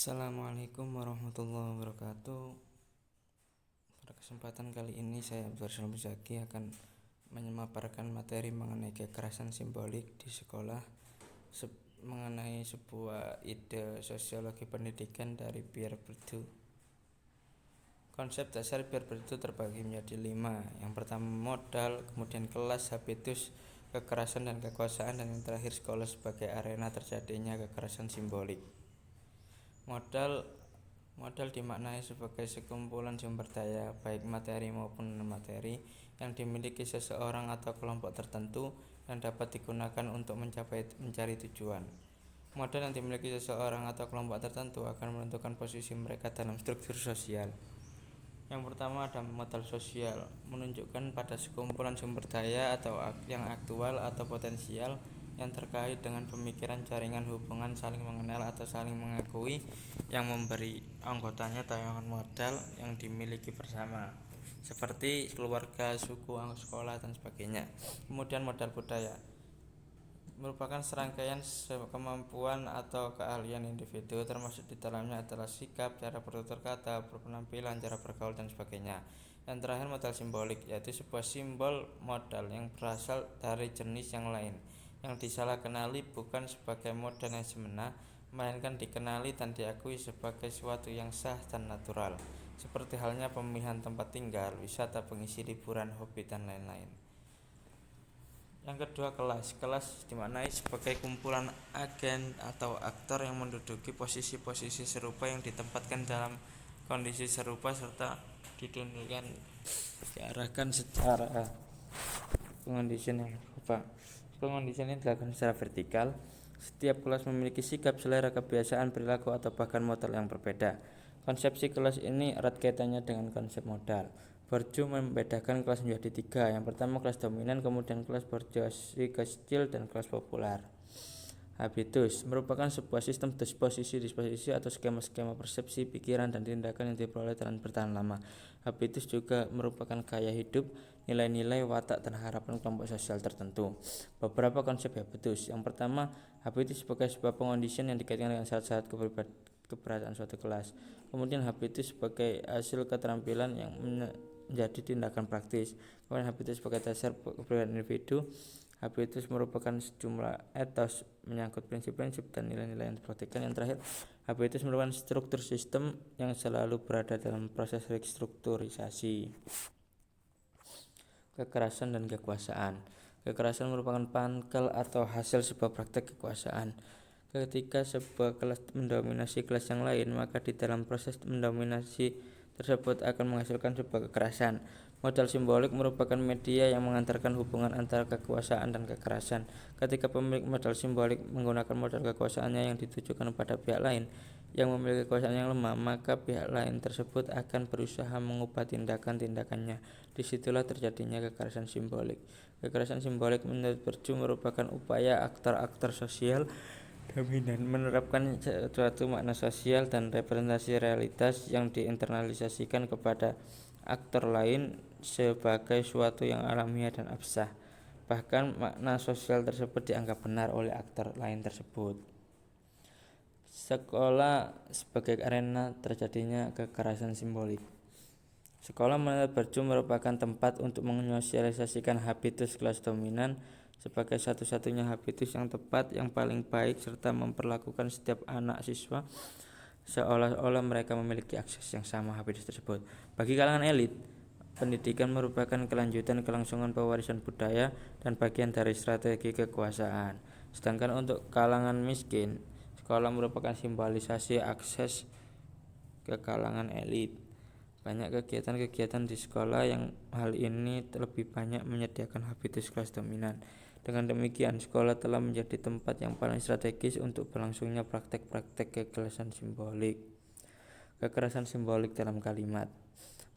Assalamualaikum warahmatullahi wabarakatuh. Pada kesempatan kali ini saya Abdul Muzaki akan memaparkan materi mengenai kekerasan simbolik di sekolah mengenai sebuah ide sosiologi pendidikan dari Pierre Bourdieu. Konsep dasar Pierre Bourdieu terbagi menjadi 5. Yang pertama modal, kemudian kelas, habitus, kekerasan dan kekuasaan, dan yang terakhir sekolah sebagai arena terjadinya kekerasan simbolik. Modal dimaknai sebagai sekumpulan sumber daya, baik materi maupun non-materi, yang dimiliki seseorang atau kelompok tertentu yang dapat digunakan untuk mencari tujuan. Modal yang dimiliki seseorang atau kelompok tertentu akan menentukan posisi mereka dalam struktur sosial. Yang pertama ada modal sosial, menunjukkan pada sekumpulan sumber daya atau yang aktual atau potensial yang terkait dengan pemikiran, jaringan hubungan, saling mengenal atau saling mengakui yang memberi anggotanya tayangan modal yang dimiliki bersama, seperti keluarga, suku, sekolah, dan sebagainya. Kemudian modal budaya merupakan serangkaian kemampuan atau keahlian individu, termasuk di dalamnya adalah sikap, cara bertutur kata, berpenampilan, cara bergaul, dan sebagainya. Yang terakhir modal simbolik, yaitu sebuah simbol modal yang berasal dari jenis yang lain, yang disalah kenali bukan sebagai modal yang semena, melainkan dikenali dan diakui sebagai sesuatu yang sah dan natural, seperti halnya pemilihan tempat tinggal, wisata, pengisi liburan, hobi, dan lain-lain. Yang kedua kelas dimaknai sebagai kumpulan agen atau aktor yang menduduki posisi-posisi serupa yang ditempatkan dalam kondisi serupa serta diarahkan secara pengondisional. Pengondisional dilakukan secara vertikal. Setiap kelas memiliki sikap, selera, kebiasaan, perilaku, atau bahkan modal yang berbeda. Konsepsi kelas ini erat kaitannya dengan konsep modal. Bourdieu membedakan kelas menjadi 3. Yang pertama kelas dominan, kemudian kelas borjuasi kecil, dan kelas populer. Habitus merupakan sebuah sistem disposisi atau skema-skema persepsi, pikiran, dan tindakan yang diperoleh dan bertahan lama. Habitus juga merupakan gaya hidup, nilai-nilai, watak, dan harapan kelompok sosial tertentu. Beberapa konsep habitus. Yang pertama, habitus sebagai sebuah pengondisian yang dikaitkan dengan syarat-syarat keberadaan suatu kelas. Kemudian habitus sebagai hasil keterampilan yang menjadi tindakan praktis. Kemudian habitus sebagai dasar kepribadian individu. Habitus merupakan sejumlah etos menyangkut prinsip-prinsip dan nilai-nilai yang dipraktikkan. Yang terakhir, habitus merupakan struktur sistem yang selalu berada dalam proses restrukturisasi. Kekerasan dan kekuasaan. Kekerasan merupakan pangkal atau hasil sebuah praktek kekuasaan. Ketika sebuah kelas mendominasi kelas yang lain, maka di dalam proses mendominasi tersebut akan menghasilkan sebuah kekerasan. Modal simbolik merupakan media yang mengantarkan hubungan antara kekuasaan dan kekerasan. Ketika pemilik modal simbolik menggunakan modal kekuasaannya yang ditujukan pada pihak lain yang memiliki kekuasaan yang lemah, maka pihak lain tersebut akan berusaha mengubah tindakan-tindakannya. Disitulah terjadinya kekerasan simbolik. Kekerasan simbolik menurut Bourdieu merupakan upaya aktor-aktor sosial dominan menerapkan suatu makna sosial dan representasi realitas yang diinternalisasikan kepada aktor lain sebagai suatu yang alamiah dan abstrak. Bahkan makna sosial tersebut dianggap benar oleh aktor lain tersebut. Sekolah sebagai arena terjadinya kekerasan simbolik. Sekolah menurut Bourdieu merupakan tempat untuk menyosialisasikan habitus kelas dominan sebagai satu-satunya habitus yang tepat, yang paling baik, serta memperlakukan setiap anak siswa seolah-olah mereka memiliki akses yang sama habitus tersebut. Bagi kalangan elit, pendidikan merupakan kelanjutan kelangsungan pewarisan budaya dan bagian dari strategi kekuasaan. Sedangkan untuk kalangan miskin, sekolah merupakan simbolisasi akses ke kalangan elit. Banyak kegiatan-kegiatan di sekolah yang hal ini lebih banyak menyediakan habitus kelas dominan. Dengan demikian, sekolah telah menjadi tempat yang paling strategis untuk berlangsungnya praktek-praktek kekerasan simbolik. Kekerasan simbolik dalam kalimat.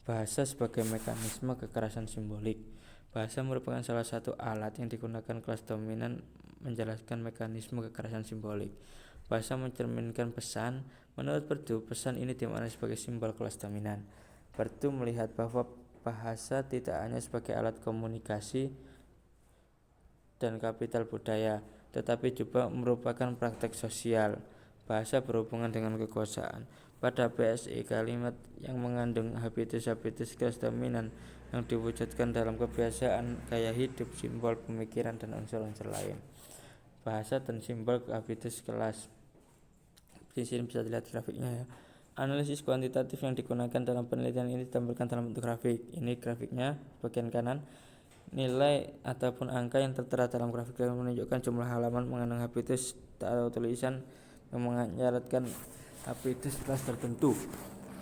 Bahasa sebagai mekanisme kekerasan simbolik. Bahasa merupakan salah satu alat yang digunakan kelas dominan menjelaskan mekanisme kekerasan simbolik. Bahasa mencerminkan pesan. Menurut Bourdieu, pesan ini dimaknai sebagai simbol kelas dominan. Bourdieu melihat bahwa bahasa tidak hanya sebagai alat komunikasi dan kapital budaya, tetapi juga merupakan praktek sosial. Bahasa berhubungan dengan kekuasaan. Pada PSE, kalimat yang mengandung habitus-habitus kelas dominan yang diwujudkan dalam kebiasaan gaya hidup, simbol, pemikiran, dan unsur-unsur lain. Bahasa dan simbol habitus kelas. Di sini bisa dilihat grafiknya ya. Analisis kuantitatif yang digunakan dalam penelitian ini ditampilkan dalam bentuk grafik. Ini grafiknya bagian kanan. Nilai ataupun angka yang tertera dalam grafik menunjukkan jumlah halaman mengandung habitus atau tulisan yang menyaratkan habitus kelas tertentu.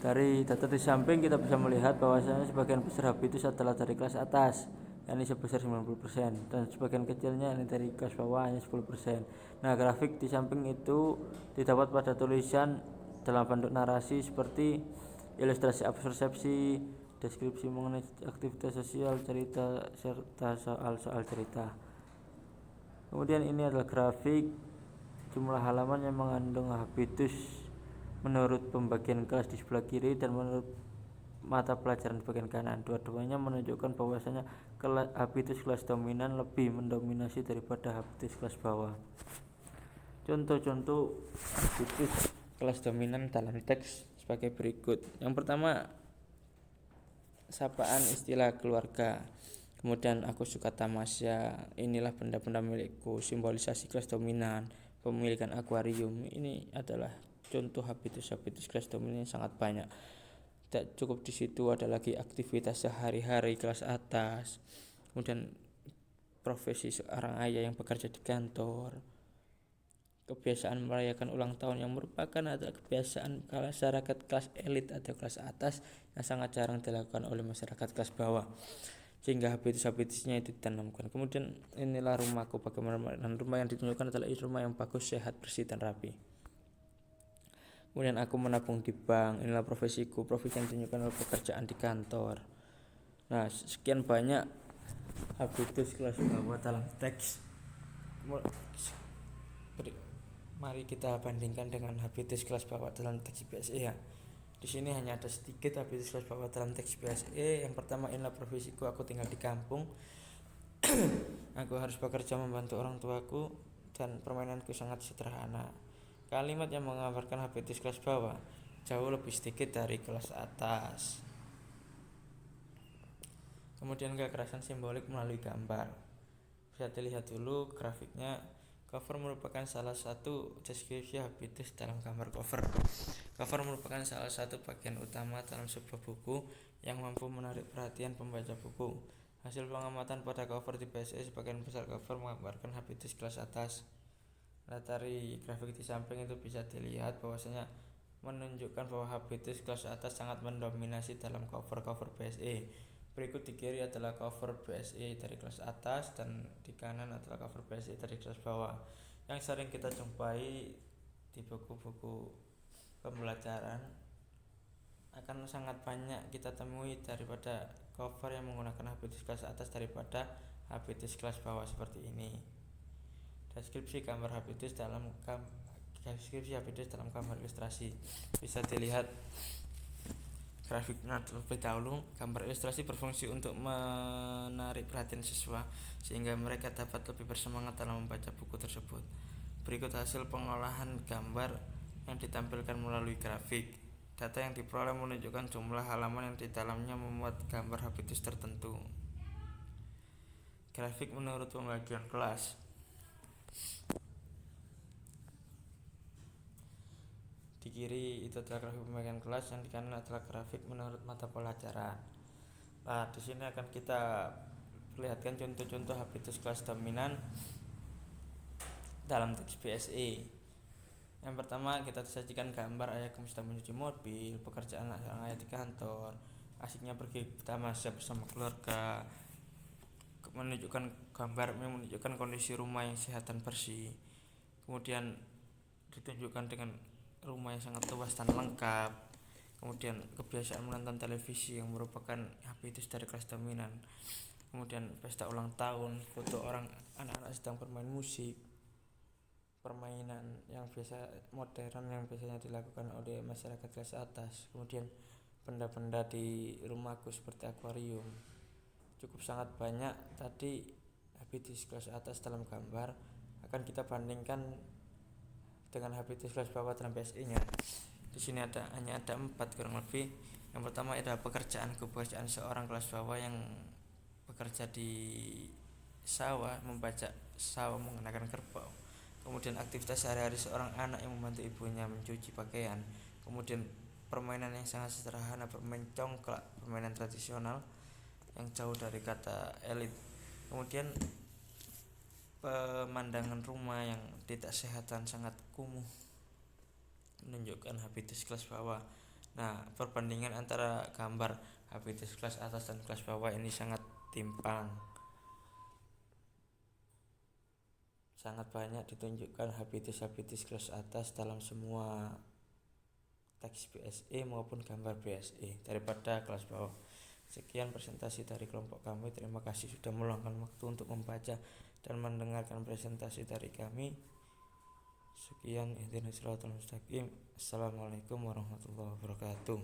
Dari data di samping kita bisa melihat bahwasanya sebagian besar habitus adalah dari kelas atas, yakni sebesar 90%, dan sebagian kecilnya ini dari kelas bawah hanya 10%. Nah, grafik di samping itu didapat pada tulisan dalam bentuk narasi seperti ilustrasi persepsi, deskripsi mengenai aktivitas sosial, cerita, serta soal-soal cerita. Kemudian ini adalah grafik jumlah halaman yang mengandung habitus menurut pembagian kelas di sebelah kiri dan menurut mata pelajaran di bagian kanan. Dua-duanya menunjukkan bahwasanya habitus kelas dominan lebih mendominasi daripada habitus kelas bawah. Contoh-contoh habitus kelas dominan dalam teks sebagai berikut. Yang pertama, sapaan istilah keluarga. Kemudian aku suka tamasya, inilah benda-benda milikku, simbolisasi kelas dominan, pemilikan akuarium. Ini adalah contoh habitus-habitus kelas dominan yang sangat banyak. Tidak cukup di situ, ada lagi aktivitas sehari-hari kelas atas. Kemudian profesi seorang ayah yang bekerja di kantor. Kebiasaan merayakan ulang tahun yang merupakan adalah kebiasaan masyarakat kelas elit atau kelas atas yang sangat jarang dilakukan oleh masyarakat kelas bawah, sehingga habitus-habitusnya itu ditanamkan. Kemudian inilah rumahku, bagaimana rumah yang ditunjukkan adalah rumah yang bagus, sehat, bersih, dan rapi. Kemudian aku menabung di bank, inilah profesiku, profesi yang ditunjukkan oleh pekerjaan di kantor. Nah, sekian banyak habitus kelas bawah dalam teks. Mari kita bandingkan dengan habitus kelas bawah dalam teks PSE ya. Di sini hanya ada sedikit habitus kelas bawah dalam teks PSE. Yang pertama, inilah profesiku, aku tinggal di kampung. Aku harus bekerja membantu orang tuaku dan permainanku sangat sederhana. Kalimat yang menggambarkan habitus kelas bawah jauh lebih sedikit dari kelas atas. Kemudian kekerasan simbolik melalui gambar. Bisa dilihat dulu grafiknya. Cover merupakan salah satu deskripsi habitus dalam gambar cover. Cover merupakan salah satu bagian utama dalam sebuah buku yang mampu menarik perhatian pembaca buku. Hasil pengamatan pada cover di PSE, sebagian besar cover menggambarkan habitus kelas atas. Nah, dari grafik di samping itu bisa dilihat bahwasanya menunjukkan bahwa habitus kelas atas sangat mendominasi dalam cover-cover PSE. Berikut di kiri adalah cover PSE dari kelas atas dan di kanan adalah cover PSE dari kelas bawah yang sering kita jumpai di buku-buku pembelajaran. Akan sangat banyak kita temui daripada cover yang menggunakan habitus kelas atas daripada habitus kelas bawah seperti ini. Deskripsi gambar habitus dalam gambar ilustrasi bisa dilihat grafiknya terlebih dahulu. Gambar ilustrasi berfungsi untuk menarik perhatian siswa sehingga mereka dapat lebih bersemangat dalam membaca buku tersebut. Berikut hasil pengolahan gambar yang ditampilkan melalui grafik. Data yang diperoleh menunjukkan jumlah halaman yang di dalamnya memuat gambar habitus tertentu. Grafik menurut pembagian kelas. Di kiri itu adalah grafik pembagian kelas, yang di kanan adalah grafik menurut mata pelajaran. Nah, di sini akan kita perlihatkan contoh-contoh habitus kelas dominan dalam teks PSE. Yang pertama, kita disajikan gambar ayahku sedang mencuci mobil, pekerjaan sang ayah di kantor, asiknya pergi tamasya bersama keluarga. Menunjukkan gambar menunjukkan kondisi rumah yang sehat dan bersih. Kemudian ditunjukkan dengan rumah yang sangat luas dan lengkap. Kemudian kebiasaan menonton televisi yang merupakan habitus dari kelas dominan. Kemudian pesta ulang tahun, foto anak-anak sedang bermain musik, permainan yang biasa modern yang biasanya dilakukan oleh masyarakat kelas atas. Kemudian benda-benda di rumahku seperti akuarium. Cukup sangat banyak tadi habitus kelas atas dalam gambar. Akan kita bandingkan dengan habitus kelas bawah dan PSI-nya. Di sini hanya ada 4 kurang lebih. Yang pertama adalah kepekerjaan seorang kelas bawah yang bekerja di sawah, membajak sawah mengenakan kerbau. Kemudian aktivitas sehari-hari seorang anak yang membantu ibunya mencuci pakaian. Kemudian permainan yang sangat sederhana, bermain congklak, permainan tradisional yang jauh dari kata elit. Kemudian pemandangan rumah yang tidak sehat dan sangat kumuh menunjukkan habitus kelas bawah. Nah, perbandingan antara gambar habitus kelas atas dan kelas bawah ini sangat timpang. Sangat banyak ditunjukkan habitus kelas atas dalam semua teks PSE maupun gambar PSE daripada kelas bawah. Sekian presentasi dari kelompok kami. Terima kasih sudah meluangkan waktu untuk membaca dan mendengarkan presentasi dari kami. Sekian, ihdinas siratal mustaqim. Assalamualaikum warahmatullahi wabarakatuh.